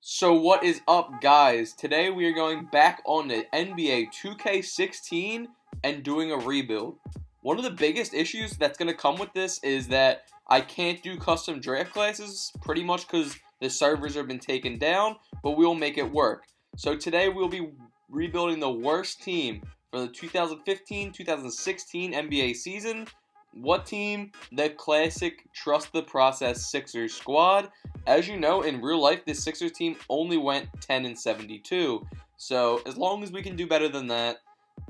So what is up, guys? Today we are going back on the NBA 2K16 and doing a rebuild. One of the biggest issues that's going to come with this is that I can't do custom draft classes, pretty much because the servers have been taken down, but we'll make it work. So today we'll be rebuilding the worst team for the 2015-2016 NBA season. What team? The classic Trust the Process Sixers squad. As you know, in real life, this Sixers team only went 10-72. So as long as we can do better than that,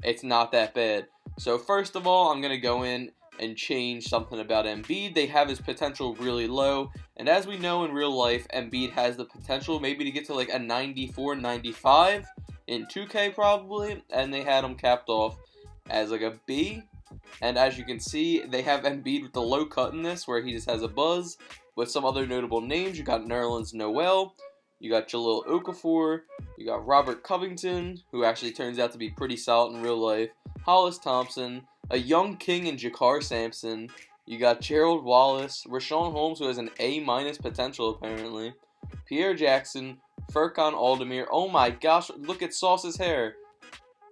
it's not that bad. So first of all, I'm going to go in and change something about Embiid. They have his potential really low. And as we know in real life, Embiid has the potential maybe to get to like a 94, 95 in 2K probably. And they had him capped off as like a B. And as you can see, they have Embiid with the low cut in this, where he just has a buzz. With some other notable names, you got Nerlens Noel, you got Jahlil Okafor, you got Robert Covington, who actually turns out to be pretty solid in real life, Hollis Thompson, a young king in Jakar Sampson, you got Gerald Wallace, Rashawn Holmes, who has an A- potential apparently, Pierre Jackson, Furkan Aldemir. Oh my gosh, look at Sauce's hair.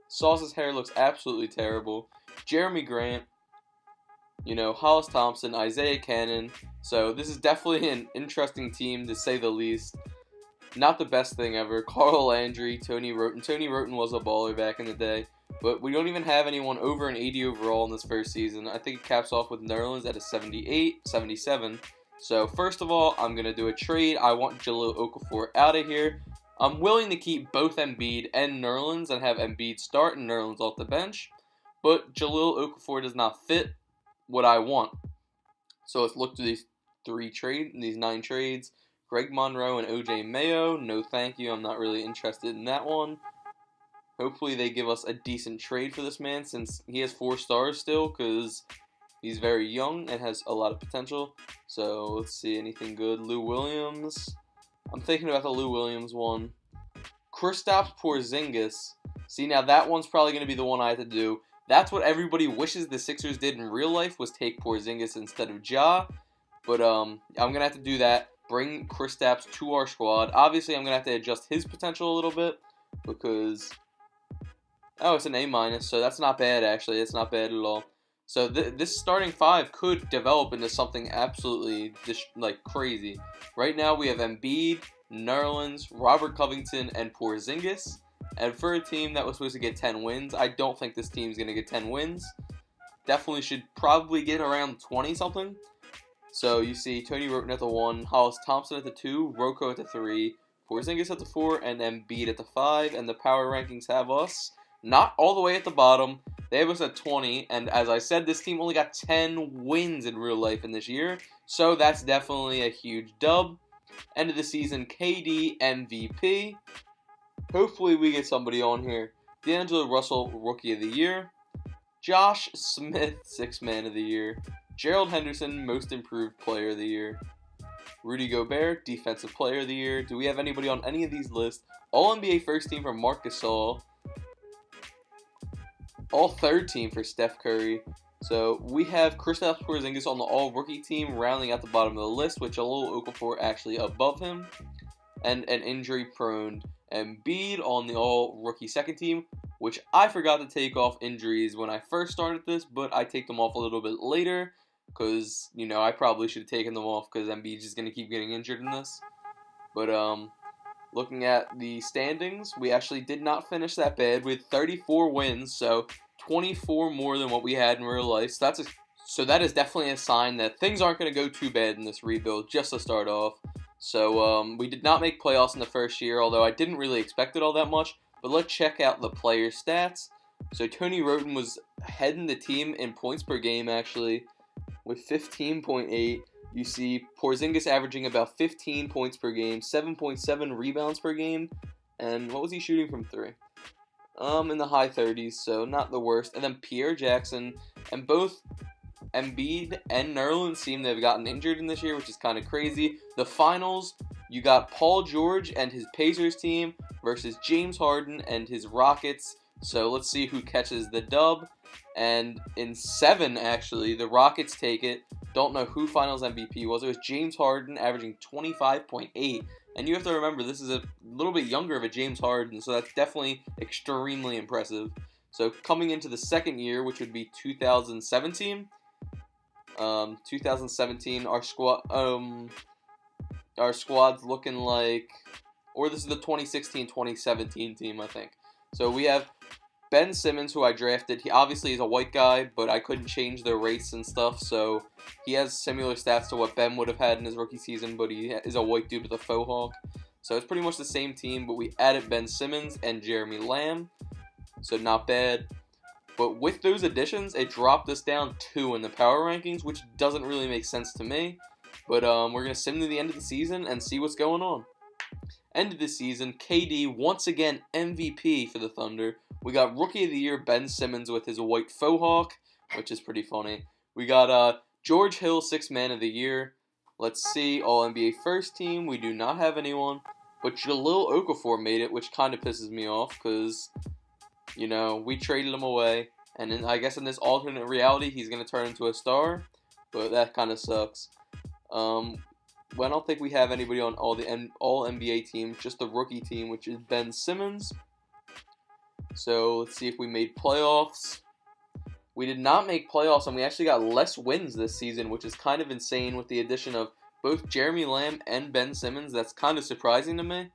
Sauce's hair looks absolutely terrible. Jeremy Grant, Hollis Thompson, Isaiah Cannon. So this is definitely an interesting team, to say the least. Not the best thing ever. Carl Landry, Tony Roten. Tony Roten was a baller back in the day. But we don't even have anyone over an 80 overall in this first season. I think it caps off with Nerlens at a 78, 77. So first of all, I'm going to do a trade. I want Jahlil Okafor out of here. I'm willing to keep both Embiid and Nerlens and have Embiid start and Nerlens off the bench. But Jahlil Okafor does not fit what I want. So let's look through these 9 trades. Greg Monroe and OJ Mayo. No thank you. I'm not really interested in that one. Hopefully they give us a decent trade for this man, since he has 4 stars still, because he's very young and has a lot of potential. So let's see, anything good. Lou Williams. I'm thinking about the Lou Williams one. Kristaps Porzingis. See, now that one's probably going to be the one I have to do. That's what everybody wishes the Sixers did in real life, was take Porzingis instead of Ja. But I'm going to have to do that. Bring Kristaps to our squad. Obviously, I'm going to have to adjust his potential a little bit, because... Oh, it's an A-, so that's not bad, actually. It's not bad at all. So this starting 5 could develop into something absolutely crazy. Right now, we have Embiid, Nerlens, Robert Covington, and Porzingis. And for a team that was supposed to get 10 wins, I don't think this team's going to get 10 wins. Definitely should probably get around 20-something. So you see Tony Roten at the 1, Hollis Thompson at the 2, Rocco at the 3, Porzingis at the 4, and Embiid at the 5. And the power rankings have us not all the way at the bottom. They have us at 20. And as I said, this team only got 10 wins in real life in this year. So that's definitely a huge dub. End of the season, KD MVP. Hopefully we get somebody on here. D'Angelo Russell, Rookie of the Year. Josh Smith, 6th Man of the Year. Gerald Henderson, Most Improved Player of the Year. Rudy Gobert, Defensive Player of the Year. Do we have anybody on any of these lists? All-NBA First Team for Marc Gasol. All-Third Team for Steph Curry. So we have Kristaps Porzingis on the All-Rookie Team, rounding out the bottom of the list, with Jahlil Okafor actually above him. And an injury-prone Embiid on the All-Rookie Second Team, which I forgot to take off injuries when I first started this, but I take them off a little bit later, because, I probably should have taken them off, because Embiid's just going to keep getting injured in this. But, looking at the standings, we actually did not finish that bad with 34 wins, so 24 more than what we had in real life. So that is definitely a sign that things aren't going to go too bad in this rebuild, just to start off. So we did not make playoffs in the first year, although I didn't really expect it all that much. But let's check out the player stats. So Tony Roten was heading the team in points per game, actually, with 15.8. You see Porzingis averaging about 15 points per game, 7.7 rebounds per game, and what was he shooting from 3? In the high 30s, so not the worst. And then Pierre Jackson, and both Embiid and Nerlens seem to have gotten injured in this year, which is kind of crazy. The finals, you got Paul George and his Pacers team versus James Harden and his Rockets. So let's see who catches the dub. And in 7, actually, the Rockets take it. Don't know who Finals MVP was. It was James Harden, averaging 25.8 And you have to remember, this is a little bit younger of a James Harden, so that's definitely extremely impressive. So coming into the second year, which would be 2017, 2017, our squad's looking like, or this is the 2016-2017 team, I think. So we have Ben Simmons, who I drafted. He obviously is a white guy, but I couldn't change the race and stuff, so he has similar stats to what Ben would have had in his rookie season, but he is a white dude with a faux hawk. So it's pretty much the same team, but we added Ben Simmons and Jeremy Lamb, so not bad. But with those additions, it dropped us down 2 in the power rankings, which doesn't really make sense to me. But we're going to sim to the end of the season and see what's going on. End of the season, KD once again MVP for the Thunder. We got Rookie of the Year Ben Simmons with his white faux hawk, which is pretty funny. We got George Hill, 6th Man of the Year. Let's see, All-NBA First Team. We do not have anyone. But Jahlil Okafor made it, which kind of pisses me off because, you know, we traded him away. And I guess in this alternate reality, he's going to turn into a star. But that kind of sucks. Well, I don't think we have anybody on all NBA teams, just the rookie team, which is Ben Simmons. So let's see if we made playoffs. We did not make playoffs, and we actually got less wins this season, which is kind of insane with the addition of both Jeremy Lamb and Ben Simmons. That's kind of surprising to me.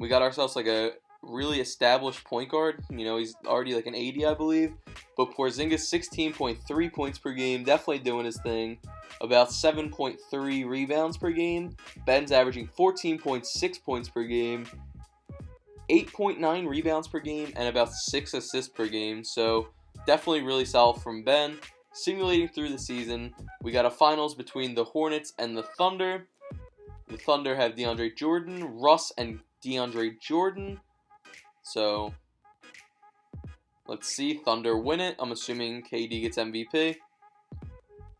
We got ourselves like a really established point guard. You know, he's already like an 80, I believe. But Porzingis, 16.3 points per game, definitely doing his thing. About 7.3 rebounds per game. Ben's averaging 14.6 points per game, 8.9 rebounds per game, and about 6 assists per game. So definitely really solid from Ben. Simulating through the season, we got a finals between the Hornets and the Thunder. The Thunder have DeAndre Jordan, Russ, and DeAndre Jordan. So let's see, Thunder win it. I'm assuming KD gets MVP.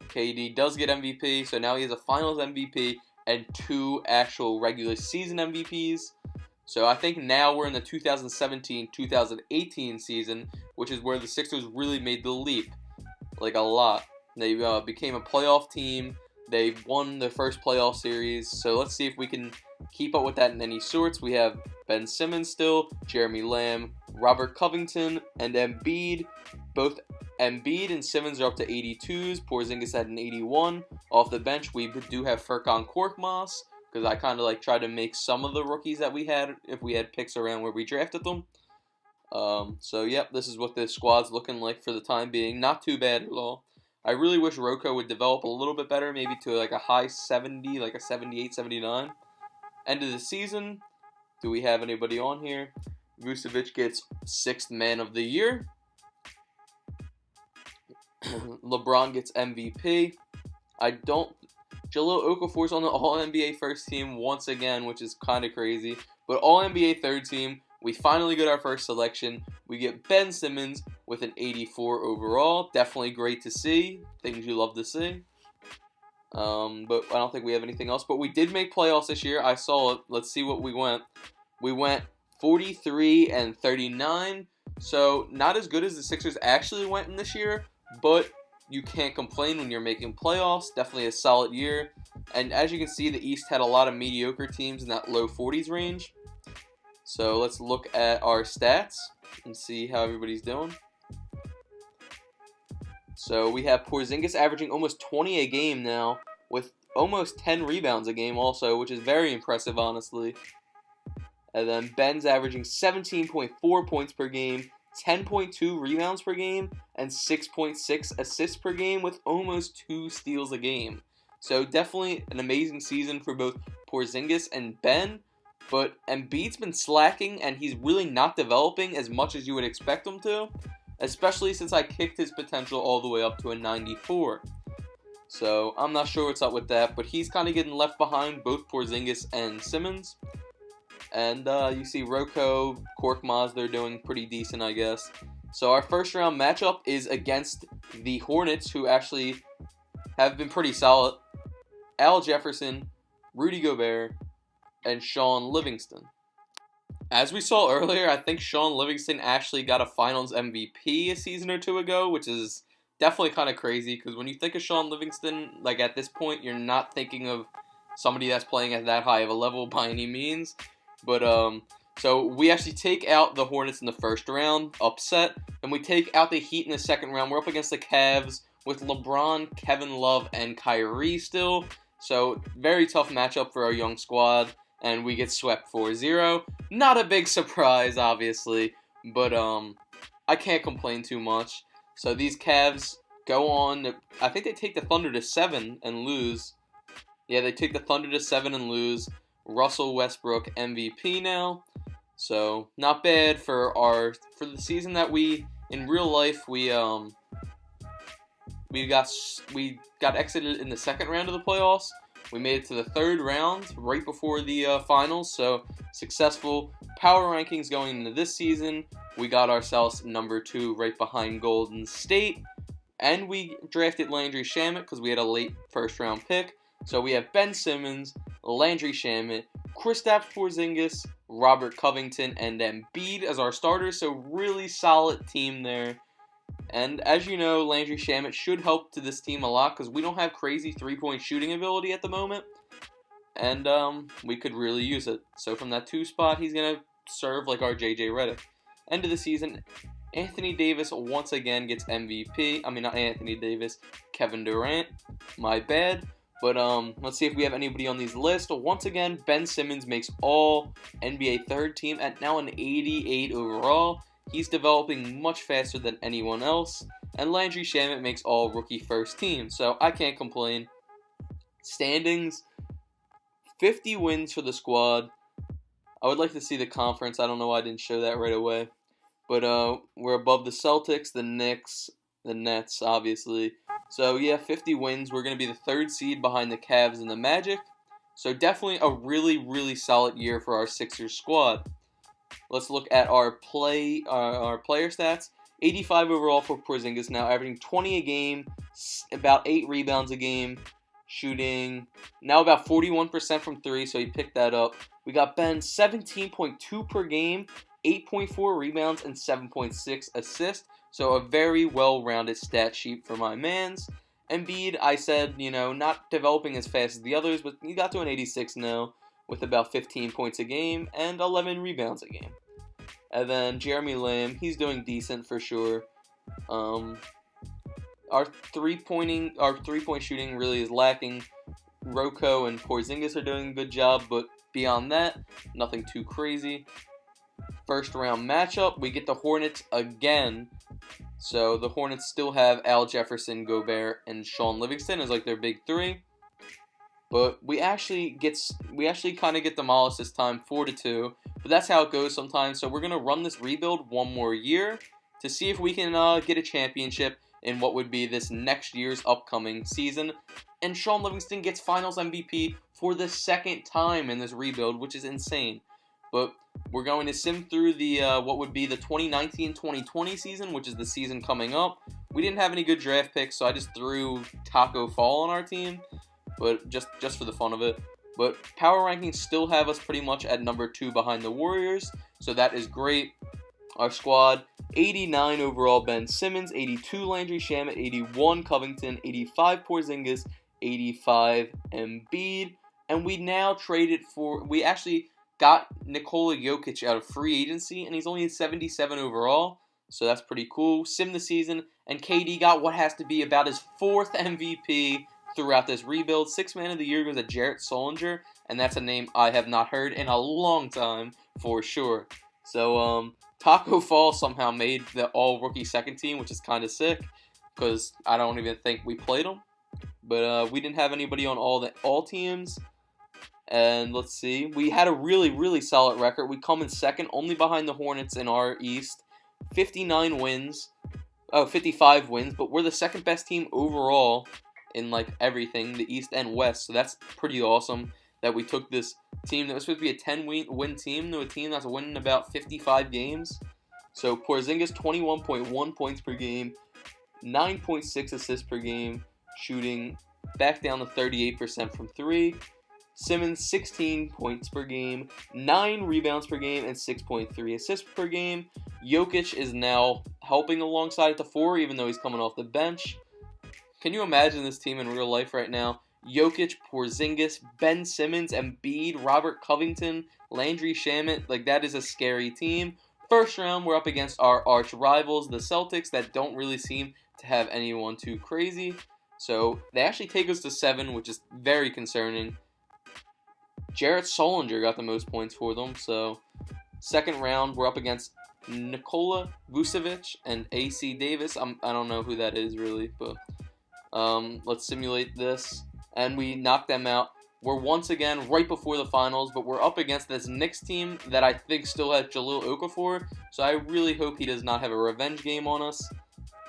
KD does get MVP, so now he has a finals MVP and 2 actual regular season MVPs. So I think now we're in the 2017-2018 season, which is where the Sixers really made the leap, like a lot. They became a playoff team. They won their first playoff series. So let's see if we can keep up with that in any sorts. We have Ben Simmons still, Jeremy Lamb, Robert Covington, and Embiid. Both Embiid and Simmons are up to 82s. Porzingis had an 81. Off the bench, we do have Furkan Korkmaz, because I kind of like tried to make some of the rookies that we had, if we had picks around where we drafted them. So, yep, this is what the squad's looking like for the time being. Not too bad at all. I really wish Rocco would develop a little bit better, maybe to like a high 70, like a 78, 79. End of the season, do we have anybody on here? Vucevic gets 6th Man of the Year. LeBron gets MVP. Jahlil Okafor's on the All-NBA First Team once again, which is kind of crazy. But All-NBA Third Team, we finally get our first selection. We get Ben Simmons with an 84 overall. Definitely great to see. Things you love to see. But I don't think we have anything else. But we did make playoffs this year. I saw it. Let's see what we went. We went 43-39. So not as good as the Sixers actually went in this year. But you can't complain when you're making playoffs. Definitely a solid year. And as you can see, the East had a lot of mediocre teams in that low 40s range. So let's look at our stats and see how everybody's doing. So we have Porzingis averaging almost 20 a game now, with almost 10 rebounds a game also, which is very impressive, honestly. And then Ben's averaging 17.4 points per game, 10.2 rebounds per game, and 6.6 assists per game, with almost 2 steals a game. So definitely an amazing season for both Porzingis and Ben. But Embiid's been slacking, and he's really not developing as much as you would expect him to, especially since I kicked his potential all the way up to a 94. So I'm not sure what's up with that, but he's kind of getting left behind, both Porzingis and Simmons. And you see Rocco, Korkmaz, they're doing pretty decent, I guess. So our first round matchup is against the Hornets, who actually have been pretty solid. Al Jefferson, Rudy Gobert, and Sean Livingston. As we saw earlier, I think Sean Livingston actually got a Finals MVP a season or two ago, which is definitely kind of crazy, because when you think of Sean Livingston, like at this point, you're not thinking of somebody that's playing at that high of a level by any means. But so we actually take out the Hornets in the first round, upset, and we take out the Heat in the second round. We're up against the Cavs with LeBron, Kevin Love, and Kyrie still. So very tough matchup for our young squad, and we get swept 4-0. Not a big surprise, obviously, but I can't complain too much. So these Cavs go on. I think they take the Thunder to 7 and lose. Yeah, they take the Thunder to 7 and lose. Russell Westbrook MVP now. So not bad for the season that we in real life we got exited in the second round of the playoffs. We made it to the third round right before the finals. So successful power rankings going into this season. We got ourselves number 2 right behind Golden State. And we drafted Landry Shamet because we had a late first round pick. So we have Ben Simmons, Landry Shamet, Kristaps Porzingis, Robert Covington, and Embiid as our starters. So really solid team there. And as you know, Landry Shamet should help to this team a lot because we don't have crazy three-point shooting ability at the moment. And we could really use it. So from that 2 spot, he's going to serve like our JJ Redick. End of the season, Anthony Davis once again gets MVP. I mean, not Anthony Davis, Kevin Durant. My bad. But let's see if we have anybody on these lists. Once again, Ben Simmons makes all NBA third team at now an 88 overall. He's developing much faster than anyone else. And Landry Shamet makes all rookie first team. So I can't complain. Standings, 50 wins for the squad. I would like to see the conference. I don't know why I didn't show that right away. But we're above the Celtics, the Knicks, the Nets, obviously. So, yeah, 50 wins. We're going to be the 3rd seed behind the Cavs and the Magic. So, definitely a really, really solid year for our Sixers squad. Let's look at our player stats. 85 overall for Porzingis now, averaging 20 a game, about 8 rebounds a game, shooting now about 41% from 3, so he picked that up. We got Ben, 17.2 per game, 8.4 rebounds, and 7.6 assists. So a very well-rounded stat sheet for my mans. Embiid, I said, not developing as fast as the others, but he got to an 86 now with about 15 points a game and 11 rebounds a game. And then Jeremy Lamb, he's doing decent for sure. Our three-point shooting really is lacking. Rocco and Porzingis are doing a good job, but beyond that, nothing too crazy. First round matchup, we get the Hornets again. So the Hornets still have Al Jefferson, Gobert, and Sean Livingston as like their big 3. But we actually kind of get demolished this time, 4-2. But that's how it goes sometimes. So we're gonna run this rebuild one more year to see if we can get a championship in what would be this next year's upcoming season. And Sean Livingston gets Finals MVP for the 2nd time in this rebuild, which is insane. But we're going to sim through the what would be the 2019-2020 season, which is the season coming up. We didn't have any good draft picks, so I just threw Taco Fall on our team, but just for the fun of it. But power rankings still have us pretty much at number 2 behind the Warriors, so that is great. Our squad, 89 overall Ben Simmons, 82 Landry Shamet, 81 Covington, 85 Porzingis, 85 Embiid, and we now we actually got Nikola Jokic out of free agency, and he's only 77 overall, so that's pretty cool. Sim the season, and KD got what has to be about his 4th MVP throughout this rebuild. 6th Man of the Year goes to Jarrett Solinger, and that's a name I have not heard in a long time, for sure. So, Taco Fall somehow made the all-rookie 2nd team, which is kind of sick, because I don't even think we played him. But we didn't have anybody on all teams. And let's see, we had a really, really solid record. We come in 2nd, only behind the Hornets in our East. 55 wins, but we're the 2nd best team overall in like everything, the East and West. So that's pretty awesome that we took this team that was supposed to be a 10-win team to a team that's winning about 55 games. So Porzingis, 21.1 points per game, 9.6 assists per game, shooting back down to 38% from 3. Simmons, 16 points per game, 9 rebounds per game, and 6.3 assists per game. Jokic is now helping alongside at the 4, even though he's coming off the bench. Can you imagine this team in real life right now? Jokic, Porzingis, Ben Simmons, Embiid, Robert Covington, Landry Shamet. Like, that is a scary team. First round, we're up against our arch rivals, the Celtics, that don't really seem to have anyone too crazy. So they actually take us to 7, which is very concerning. Jarrett Solinger got the most points for them. So second round, we're up against Nikola Vucevic and AC Davis. I don't know who that is really, but let's simulate this. And we knock them out. We're once again right before the finals, but we're up against this Knicks team that I think still has Jahlil Okafor. So I really hope he does not have a revenge game on us.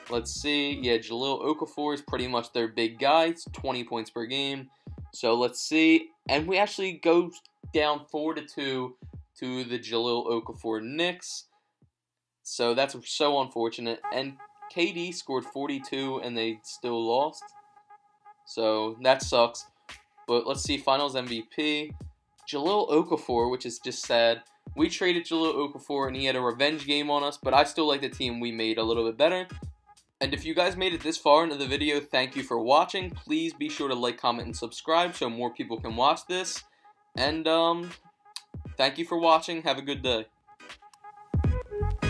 Let's see. Yeah, Jahlil Okafor is pretty much their big guy. It's 20 points per game. So let's see. And we actually go down 4-2 to the Jahlil Okafor Knicks. So that's so unfortunate. And KD scored 42 and they still lost. So that sucks. But let's see, Finals MVP. Jahlil Okafor, which is just sad. We traded Jahlil Okafor and he had a revenge game on us, but I still like the team we made a little bit better. And if you guys made it this far into the video, thank you for watching. Please be sure to like, comment, and subscribe so more people can watch this. And thank you for watching. Have a good day.